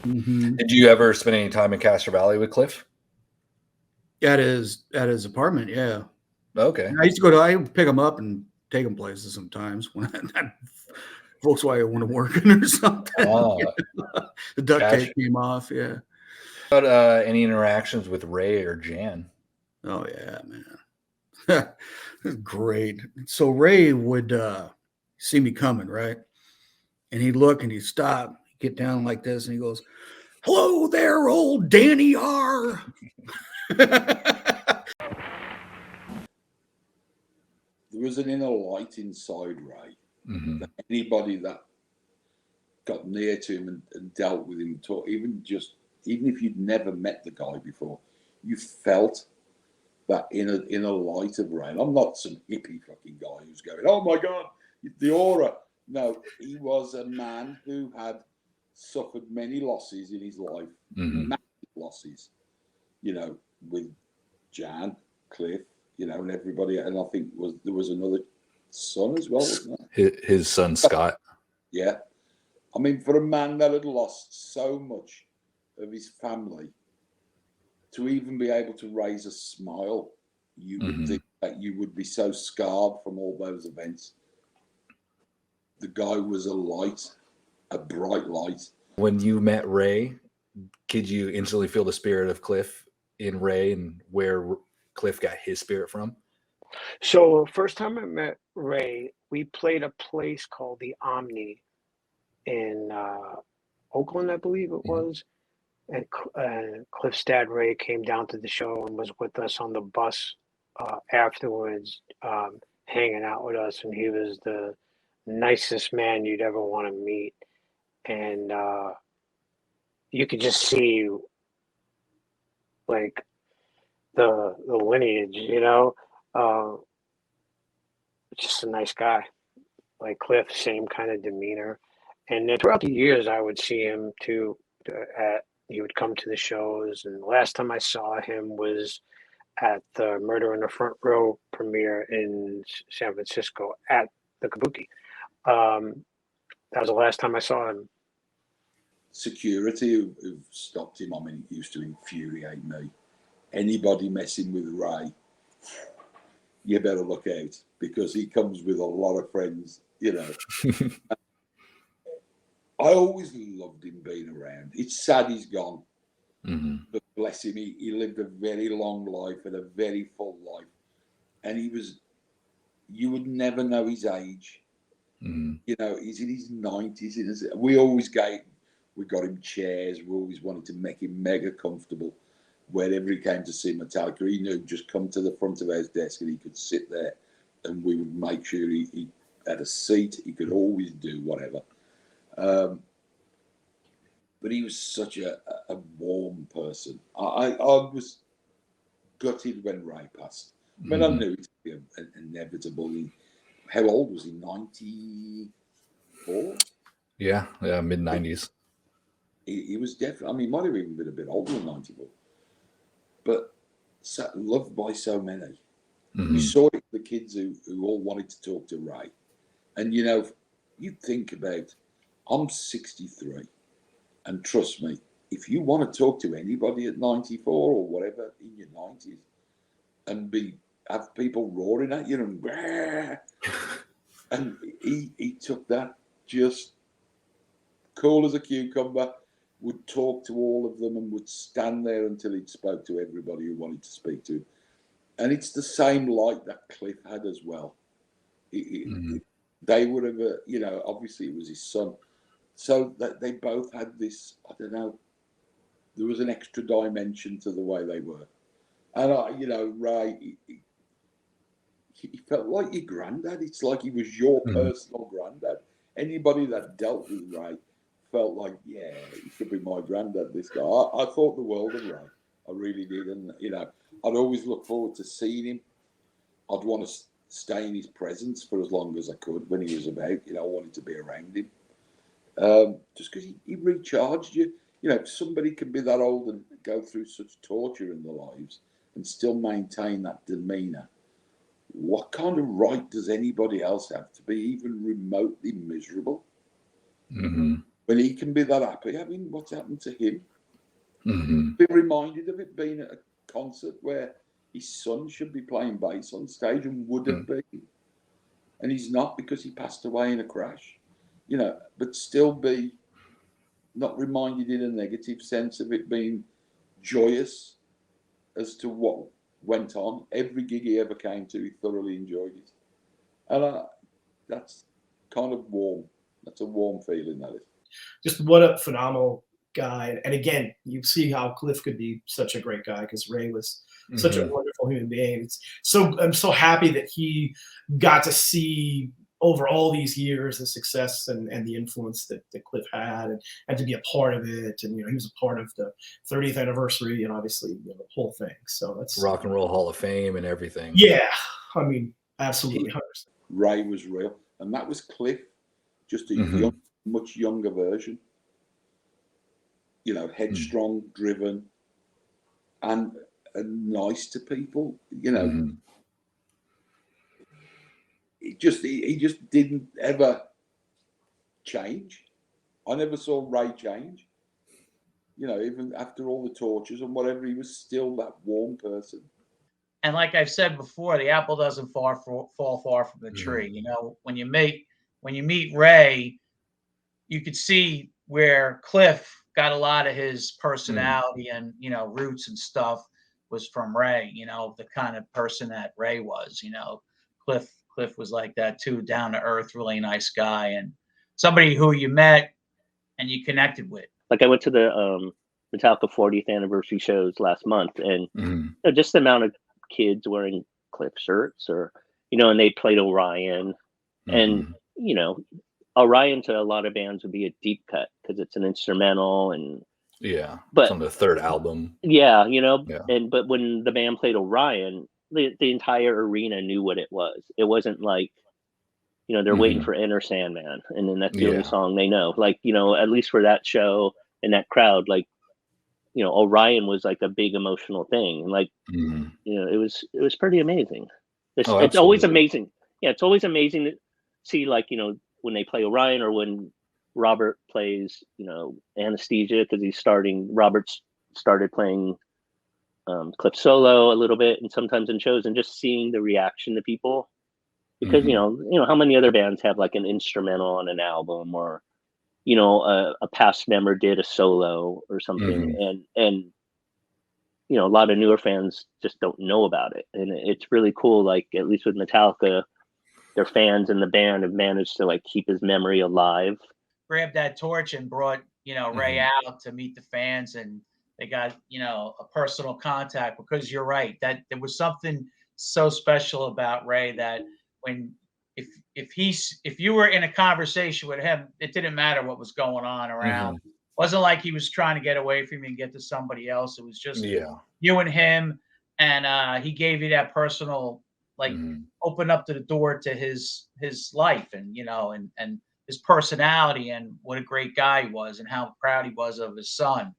Mm-hmm. Did you ever spend any time in Castro Valley with Cliff? At his apartment, yeah. Okay. I would pick him up and take him places sometimes when that Volkswagen wasn't working or something. The duct tape came off. Yeah. About any interactions with Ray or Jan? Oh yeah, man. Great. So Ray would see me coming, right? And he'd look and he'd stop, get down like this, and he goes, "Hello there, old Danny R." There was an inner light inside Ray. Mm-hmm. That anybody that got near to him and dealt with him, even if you'd never met the guy before, you felt that inner light of Ray. And I'm not some hippie fucking guy who's going, "Oh my God, the aura." No, he was a man who had suffered many losses in his life, massive losses, with Jan, Cliff, and everybody. And I think there was another son as well, wasn't there? His son, Scott. Yeah. I mean, for a man that had lost so much of his family, to even be able to raise a smile, you would think that you would be so scarred from all those events. The guy was a light, a bright light. When you met Ray, could you instantly feel the spirit of Cliff in Ray and where Cliff got his spirit from? So first time I met Ray, we played a place called the Omni in Oakland, I believe it was. And Cliff's dad, Ray, came down to the show and was with us on the bus afterwards, hanging out with us. And he was the nicest man you'd ever want to meet. And you could just see like the lineage, just a nice guy. Like Cliff, same kind of demeanor. And then throughout the years, I would see him too. He would come to the shows, and the last time I saw him was at the Murder in the Front Row premiere in San Francisco at the Kabuki. That was the last time I saw him. Security who stopped him, I mean, it used to infuriate me. Anybody messing with Ray, you better look out, because he comes with a lot of friends, I always loved him being around. It's sad he's gone, but bless him, he lived a very long life and a very full life. And you would never know his age. He's in his 90s. We got him chairs. We always wanted to make him mega comfortable. Wherever he came to see Metallica, he knew just come to the front of his desk and he could sit there, and we would make sure he had a seat. He could always do whatever. But he was such a warm person. I was gutted when Ray passed. I mean, I knew it would be inevitable. How old was he? 94? Yeah, mid-90s. He was definitely. I mean, he might have even been a bit older than 94. But loved by so many. You saw it, the kids who all wanted to talk to Ray. And, you think about, I'm 63. And trust me, if you want to talk to anybody at 94 or whatever in your 90s and have people roaring at you and and he took that just cool as a cucumber, would talk to all of them and would stand there until he'd spoke to everybody who wanted to speak to him. And it's the same light that Cliff had as well. They would have, obviously it was his son. So that they both had this, I don't know, there was an extra dimension to the way they were. And, Ray, he felt like your granddad. It's like he was your personal granddad. Anybody that dealt with Ray felt like, yeah, he could be my granddad, this guy. I thought the world of Ray. I really did. And, I'd always look forward to seeing him. I'd want to stay in his presence for as long as I could when he was about. I wanted to be around him. Just because he recharged you. If somebody can be that old and go through such torture in their lives and still maintain that demeanour, what kind of right does anybody else have to be even remotely miserable when he can be that happy? I mean, what's happened to him? Be reminded of it being at a concert where his son should be playing bass on stage and would have been, and he's not because he passed away in a crash, you know, but still be not reminded in a negative sense of it being joyous as to what went on. Every gig he ever came to, he thoroughly enjoyed it. And that's kind of warm. That's a warm feeling, that is. Just what a phenomenal guy. And again, you see how Cliff could be such a great guy because Ray was such a wonderful human being. I'm so happy that he got to see over all these years the success and the influence that Cliff had and to be a part of it. And, you know, he was a part of the 30th anniversary and obviously, you know, the whole thing. So that's Rock and Roll Hall of Fame and everything. Yeah. I mean, absolutely. 100%. Ray was real. And that was Cliff, just a young, much younger version. You know, headstrong, driven, and nice to people. You know, he just didn't ever change. I never saw Ray change. You know, even after all the tortures and whatever, he was still that warm person. And like I've said before, the apple doesn't fall far from the tree. You know, when you meet Ray, you could see where Cliff got a lot of his personality and, you know, roots and stuff was from Ray, you know, the kind of person that Ray was. You know, Cliff was like that too, down to earth, really nice guy, and somebody who you met and you connected with. Like I went to the Metallica 40th anniversary shows last month, and you know, just the amount of kids wearing Cliff shirts, or, you know, and they played Orion, and, you know, Orion to a lot of bands would be a deep cut because it's an instrumental, and but on the third album, you know, but when the band played Orion, the entire arena knew what it was. It wasn't like, you know, they're waiting for Enter Sandman and then that's the only song they know. Like, you know, at least for that show and that crowd, like, you know, Orion was like a big emotional thing. And like, you know, it was pretty amazing. It's always amazing. Yeah, it's always amazing to see, like, you know, when they play Orion or when Robert plays, you know, Anesthesia, because Robert's started playing Cliff solo a little bit and sometimes in shows, and just seeing the reaction to people, because you know how many other bands have like an instrumental on an album, or, you know, a past member did a solo or something, and you know, a lot of newer fans just don't know about it, and it's really cool. Like, at least with Metallica, their fans and the band have managed to like keep his memory alive. Grabbed that torch and brought, you know, Ray out to meet the fans, and they got, you know, a personal contact, because you're right, that there was something so special about Ray that when if you were in a conversation with him, it didn't matter what was going on around. It wasn't like he was trying to get away from you and get to somebody else. It was just you and him, and he gave you that personal, like, open up to the door to his life, and, you know, and his personality, and what a great guy he was, and how proud he was of his son.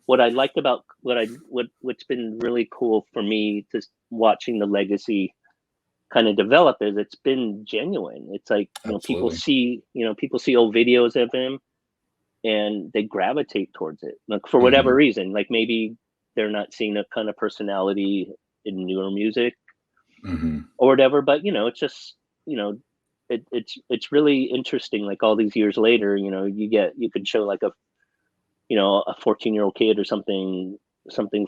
What I liked about what's been really cool for me, just watching the legacy kind of develop, is it's been genuine. It's like, you know, people see old videos of him and they gravitate towards it, like, for whatever reason. Like, maybe they're not seeing that kind of personality in newer music or whatever, but, you know, it's just, you know, it's really interesting. Like, all these years later, you know, you could show like a 14-year-old kid or something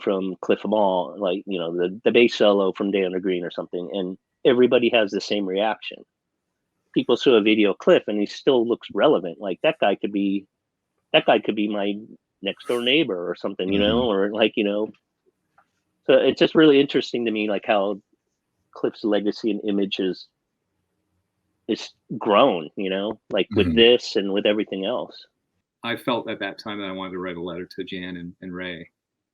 from Cliff Mall, like, you know, the bass solo from Day Under Green or something, and everybody has the same reaction. People saw a video of Cliff and he still looks relevant. Like, that guy could be my next door neighbor or something, you know, or like, you know. So it's just really interesting to me, like, how Cliff's legacy and image is grown, you know, like with this and with everything else. I felt at that time that I wanted to write a letter to Jan and Ray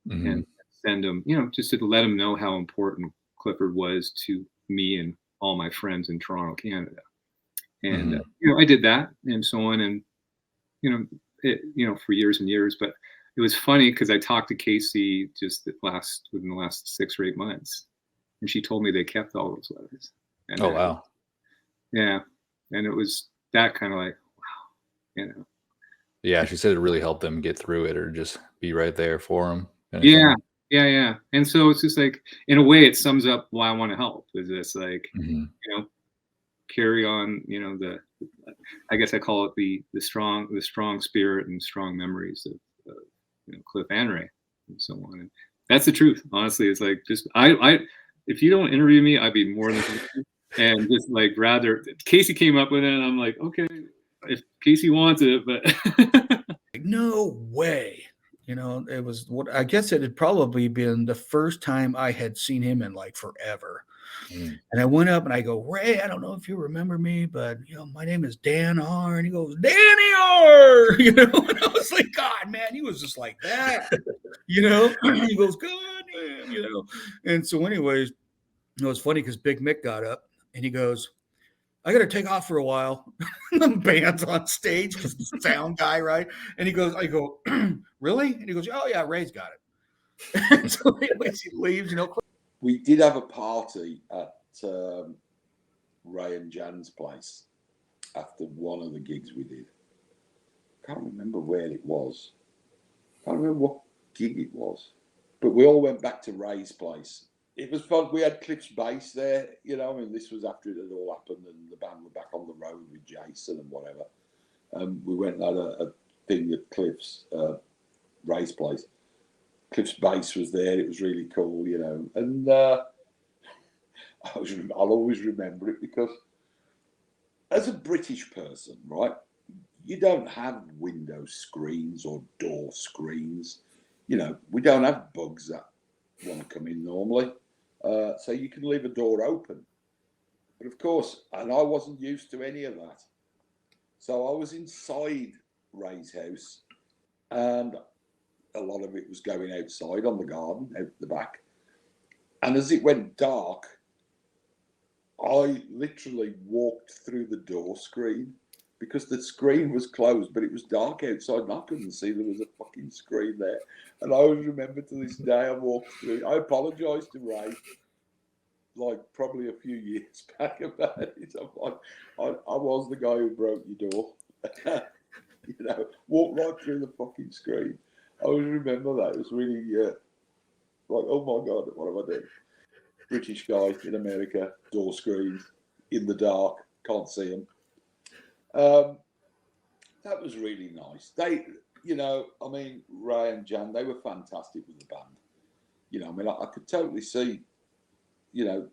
and send them, you know, just to let them know how important Clifford was to me and all my friends in Toronto, Canada. And, you know, I did that and so on. And, you know, for years and years, but it was funny because I talked to Casey just within the last 6 or 8 months, and she told me they kept all those letters. And Oh wow. yeah, and it was that kind of like, wow, you know. Yeah, she said it really helped them get through it, or just be right there for them. Yeah. And so it's just like, in a way, it sums up why I want to help. Is this like, you know, carry on, you know, I guess I call it the strong spirit and strong memories of you know, Cliff and Ray and so on. And that's the truth. Honestly, it's like, just I if you don't interview me, I'd be more than happy. And just like, rather, Casey came up with it, and I'm like, okay, if Casey wants it, but no way. You know, it was what I guess it had probably been the first time I had seen him in like forever. And I went up and I go, Ray, I don't know if you remember me, but you know, my name is Dan R. And he goes, Danny R. You know, and I was like, God, man, he was just like that. You know, he goes, God, man, you know. And so, anyways, it was funny because Big Mick got up and he goes, I got to take off for a while. The band's on stage because the sound guy, right? And he goes, I go, really? And he goes, oh, yeah, Ray's got it. So, anyways, he leaves, you know. We did have a party at Ray and Jan's place after one of the gigs we did. Can't remember where it was. Can't remember what gig it was. But we all went back to Ray's place. It was fun. We had Cliff's bass there, you know. I mean, this was after it had all happened and the band were back on the road with Jason and whatever. We went and had a thing at Cliff's, Ray's place. Cliff's bass was there. It was really cool, you know. And I'll always remember it because as a British person, right, you don't have window screens or door screens. You know, we don't have bugs that want to come in normally. So you can leave a door open. But of course, and I wasn't used to any of that. So I was inside Ray's house and a lot of it was going outside on the garden, out the back. And as it went dark, I literally walked through the door screen because the screen was closed, but it was dark outside and I couldn't see there was a fucking screen there. And I always remember to this day I walked through. I apologised to Ray, like probably a few years back about it. I'm like, I was the guy who broke your door. You know, walked right through the fucking screen. I always remember that. It was really like, oh my God, what have I done? British guy in America, door screens, in the dark, can't see them. That was really nice. They, you know, I mean, Ray and Jan, they were fantastic with the band. You know, I mean, I could totally see, you know,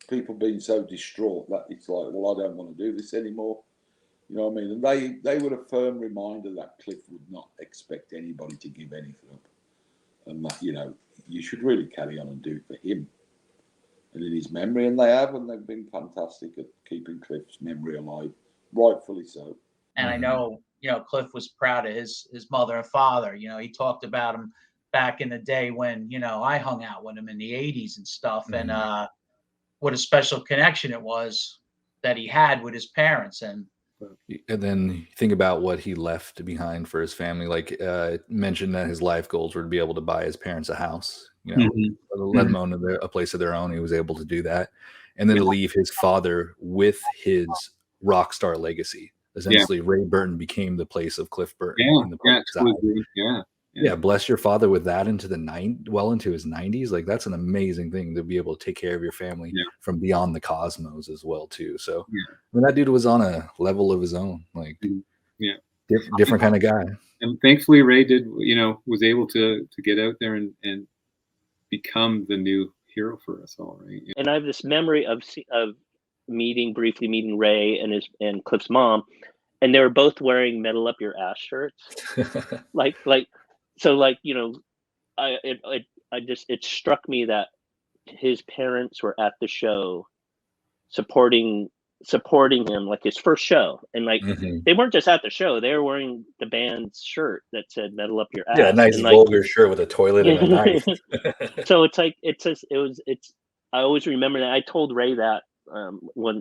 people being so distraught that it's like, well, I don't want to do this anymore. You know what I mean? And they were a firm reminder that Cliff would not expect anybody to give anything up. And that, you know, you should really carry on and do it for him and in his memory. And they have, and they've been fantastic at keeping Cliff's memory alive, rightfully so. And I know, you know, Cliff was proud of his mother and father. You know, he talked about him back in the day when, you know, I hung out with him in the 80s and stuff. And what a special connection it was that he had with his parents. And then think about what he left behind for his family. Like mentioned that his life goals were to be able to buy his parents a house, you know, let them own a place of their own. He was able to do that. And then to leave his father with his rock star legacy. Essentially, Ray Burton became the place of Cliff Burton. Bless your father with that into into his 90s. Like, that's an amazing thing to be able to take care of your family from beyond the cosmos as well too. So I mean, that dude was on a level of his own, like different kind of guy. And thankfully Ray was able to get out there and become the new hero for us all, right? And I have this memory of briefly meeting Ray and Cliff's mom, and they were both wearing "Metal Up Your Ass" shirts. It struck me that his parents were at the show supporting him, like his first show, and like they weren't just at the show, they were wearing the band's shirt that said "Metal Up Your Ass." Yeah, a nice vulgar shirt with a toilet and a knife. So it's like I always remember that. I told Ray that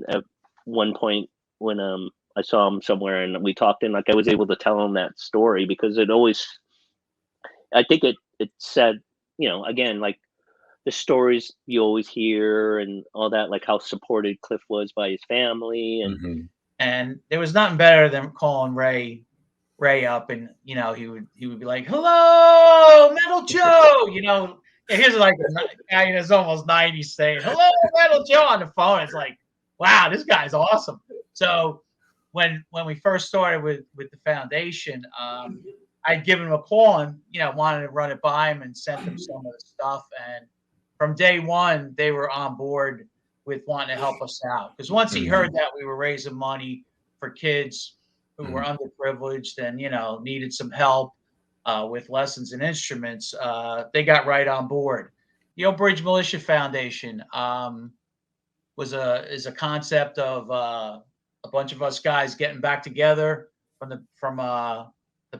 at one point when I saw him somewhere and we talked, and like I was able to tell him that story because I think it said, you know, again, like the stories you always hear and all that, like how supported Cliff was by his family, and and there was nothing better than calling Ray up, and he would be like, "Hello, Metal Joe," here's like a guy that's almost 90 saying, "Hello, Metal Joe," on the phone. It's like, wow, this guy's awesome. So when we first started with the foundation, I'd given him a call and wanted to run it by him and sent him some of the stuff. And from day one, they were on board with wanting to help us out, because once he heard that we were raising money for kids who were underprivileged and needed some help with lessons and instruments, they got right on board. The Old Bridge Militia Foundation is a concept of a bunch of us guys getting back together from the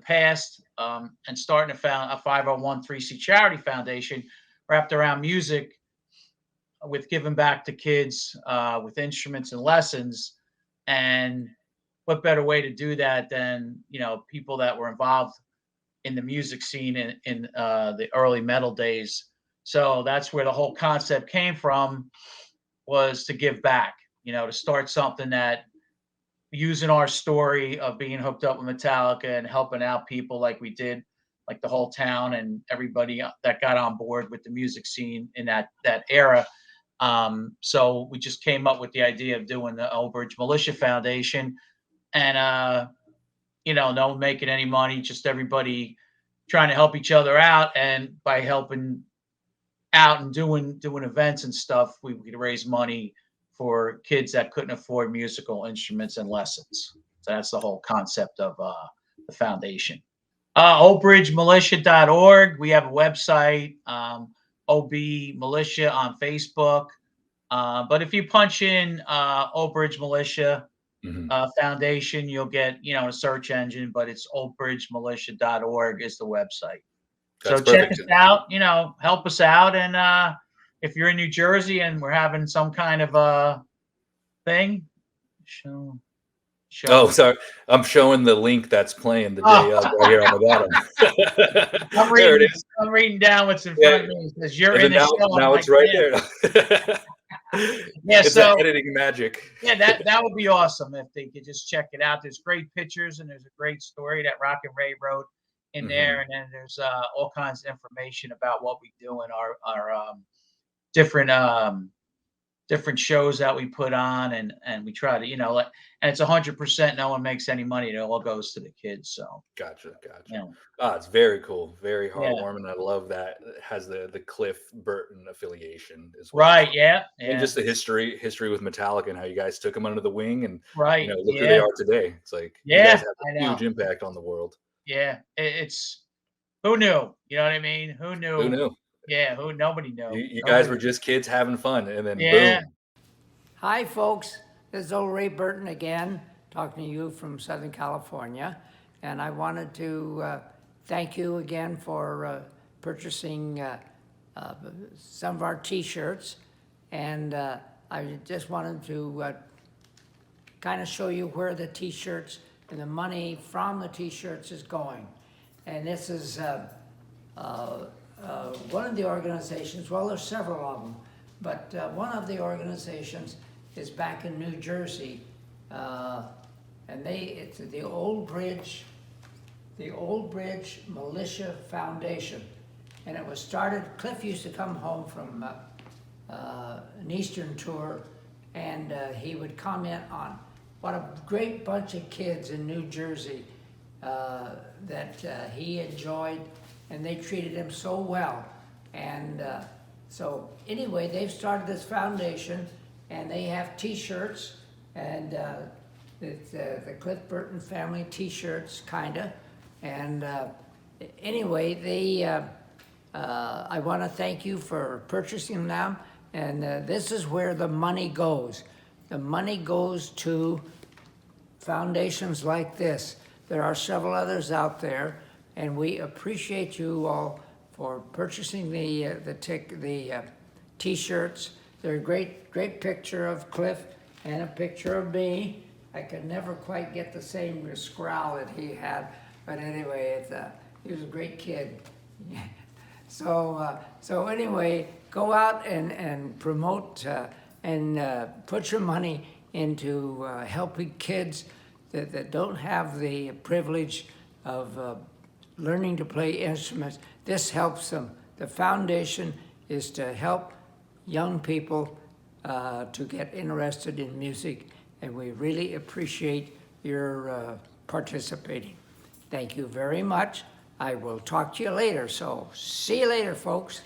past, and starting to found a 501(c) charity foundation wrapped around music, with giving back to kids with instruments and lessons. And what better way to do that than people that were involved in the music scene in the early metal days. So that's where the whole concept came from, was to give back, to start something that, using our story of being hooked up with Metallica and helping out people like we did, like the whole town and everybody that got on board with the music scene in that era. So we just came up with the idea of doing the Old Bridge Militia Foundation, and no making any money, just everybody trying to help each other out. And by helping out and doing events and stuff, we could raise money for kids that couldn't afford musical instruments and lessons. So that's the whole concept of the foundation. oldbridgemilitia.org. We have a website, OB Militia on Facebook. But if you punch in Old Bridge Militia Foundation, you'll get a search engine, but it's oldbridgemilitia.org is the website. That's so check us out, help us out. And if you're in New Jersey and we're having some kind of a thing, show. Oh, sorry. I'm showing the link that's playing the day of right here on the bottom. There it is. I'm reading down what's in front of me. It says you're in the show. Now it's right there. Yeah, it's so editing magic. Yeah, that would be awesome if they could just check it out. There's great pictures and there's a great story that Rock and Ray wrote in there, and then there's all kinds of information about what we do in our different shows that we put on, and we try to and it's 100%, no one makes any money, it all goes to the kids. So gotcha. It's very cool, very heartwarming. I love that it has the Cliff Burton affiliation as well. Right. And just the history with Metallica and how you guys took them under the wing, and look who yeah. they are today. It's like you guys have a huge impact on the world. Yeah, it's who knew? You know what I mean? Who knew? Yeah, nobody knew. You guys were just kids having fun, and then boom. Hi, folks. This is old Ray Burton again, talking to you from Southern California. And I wanted to thank you again for purchasing some of our T-shirts. And I just wanted to kind of show you where the T-shirts and the money from the T-shirts is going. And this is one of the organizations, well, there's several of them, but one of the organizations is back in New Jersey, and it's the Old Bridge Militia Foundation. And it was started, Cliff used to come home from an Eastern tour, and he would comment on what a great bunch of kids in New Jersey that he enjoyed, and they treated him so well. And so anyway, they've started this foundation, and they have T-shirts, and it's the Cliff Burton family T-shirts, kinda. And anyway, I want to thank you for purchasing them. And this is where the money goes. The money goes to foundations like this. There are several others out there, and we appreciate you all for purchasing the T-shirts. They're a great picture of Cliff and a picture of me. I could never quite get the same scowl that he had, but anyway, he was a great kid. So anyway, go out and promote and put your money into helping kids that don't have the privilege of learning to play instruments. This helps them. The foundation is to help young people to get interested in music, and we really appreciate your participating. Thank you very much. I will talk to you later, so see you later, folks.